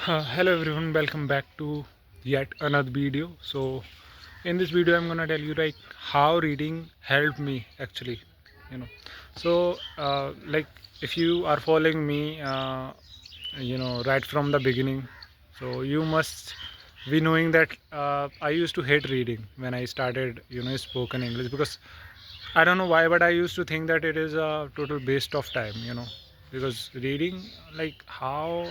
Hello everyone, welcome back to yet another video. So in this video I'm gonna tell you like how reading helped me actually, you know. Like if you are following me right from the beginning, so you must be knowing that I used to hate reading when I started spoken English, because I don't know why, but I used to think that it is a total waste of time, because reading, like how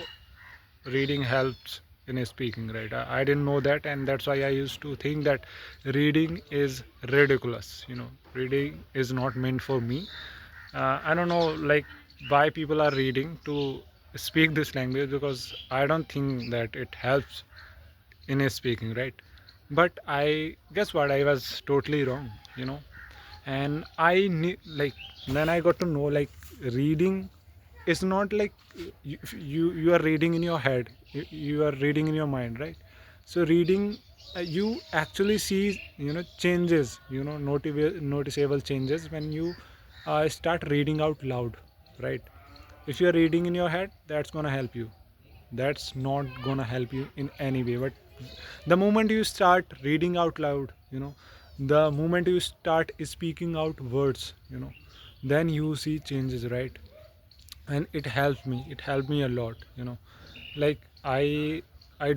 reading helps in speaking, right? I didn't know that, and that's why I used to think that reading is ridiculous. Reading is not meant for me. I don't know, like, why people are reading to speak this language, because I don't think that it helps in a speaking, right? But I guess what, I was totally wrong, and I need, like, then I got to know like reading is not like you are reading in your head, you are reading in your mind, right? So reading, you actually see changes, noticeable changes when you start reading out loud, right? If you are reading in your head, that's gonna help you, that's not gonna help you in any way. But the moment you start reading out loud, the moment you start speaking out words, then you see changes, right? And it helped me a lot, like I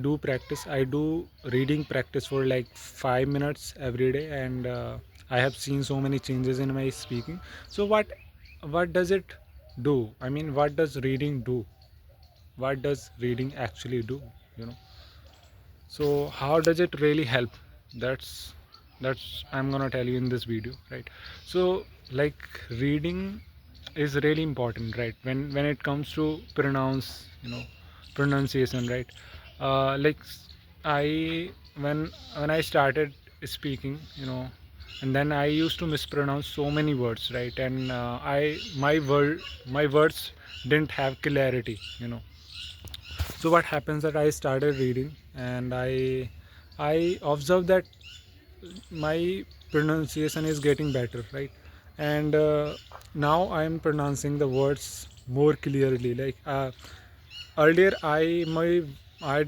do practice, I do reading practice for like 5 minutes every day, and I have seen so many changes in my speaking. So what does it do? I mean, what does reading do? What does reading actually do, you know so how does it really help? That's I'm gonna tell you in this video, right? So, like, reading is really important, right? When it comes to pronunciation, right? Like, I when I started speaking, and then I used to mispronounce so many words, right? And my words didn't have clarity, so what happens that I started reading, and I observed that my pronunciation is getting better, right? And now I am pronouncing the words more clearly. Like, earlier I I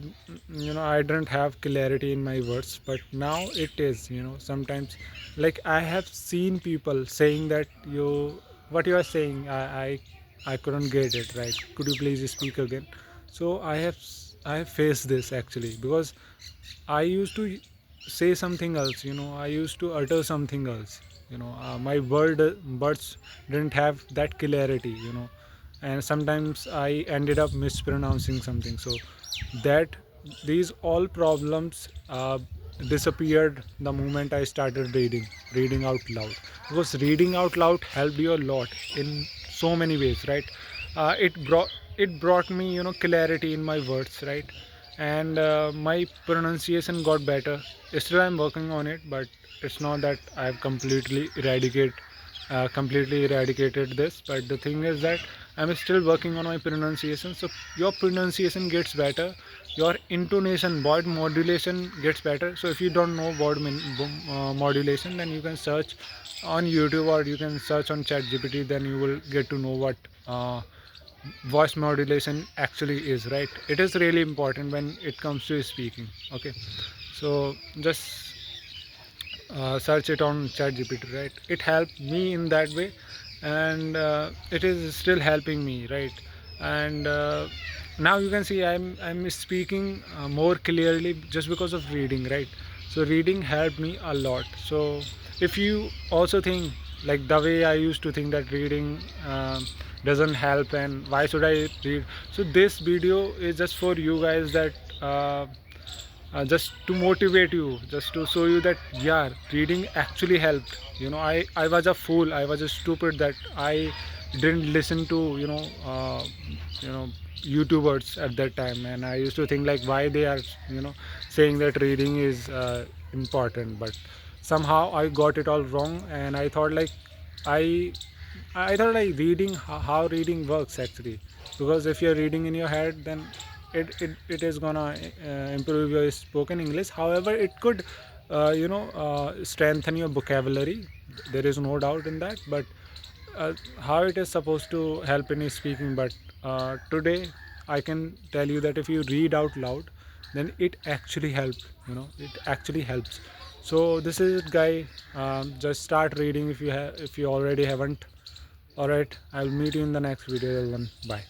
didn't have clarity in my words, but now it is, sometimes, like, I have seen people saying that you what you are saying, I couldn't get it right, could you please speak again? So I have faced this actually, because I used to say something else, I used to utter something else, my words didn't have that clarity, and sometimes I ended up mispronouncing something. So that these all problems disappeared the moment I started reading out loud, because reading out loud helped you a lot in so many ways, right? It brought me clarity in my words, right? And my pronunciation got better. Still I'm working on it, but it's not that I've completely eradicated this. But the thing is that I'm still working on my pronunciation. So your pronunciation gets better, your intonation, word modulation gets better. So if you don't know modulation, then you can search on YouTube, or you can search on ChatGPT. Then you will get to know what voice modulation actually is, right? It is really important when it comes to speaking. Okay, so just search it on ChatGPT, right? It helped me in that way, and it is still helping me, right? And now you can see I'm speaking more clearly just because of reading, right? So reading helped me a lot. So if you also think like the way I used to think that reading doesn't help, and why should I read, so this video is just for you guys, that just to motivate you, just to show you that, yeah, reading actually helped. I was a fool, I was a stupid, that I didn't listen to you know YouTubers at that time, and I used to think like why they are saying that reading is important. But somehow I got it all wrong, and i I thought like reading, how reading works actually, because if you're reading in your head, then it is gonna improve your spoken English. However, it could strengthen your vocabulary. There is no doubt in that. But how it is supposed to help in speaking. But today I can tell you that if you read out loud, then it actually helps. It actually helps. So this is it, guy. Just start reading if you already haven't. All right, I'll meet you in the next video. Everyone, bye.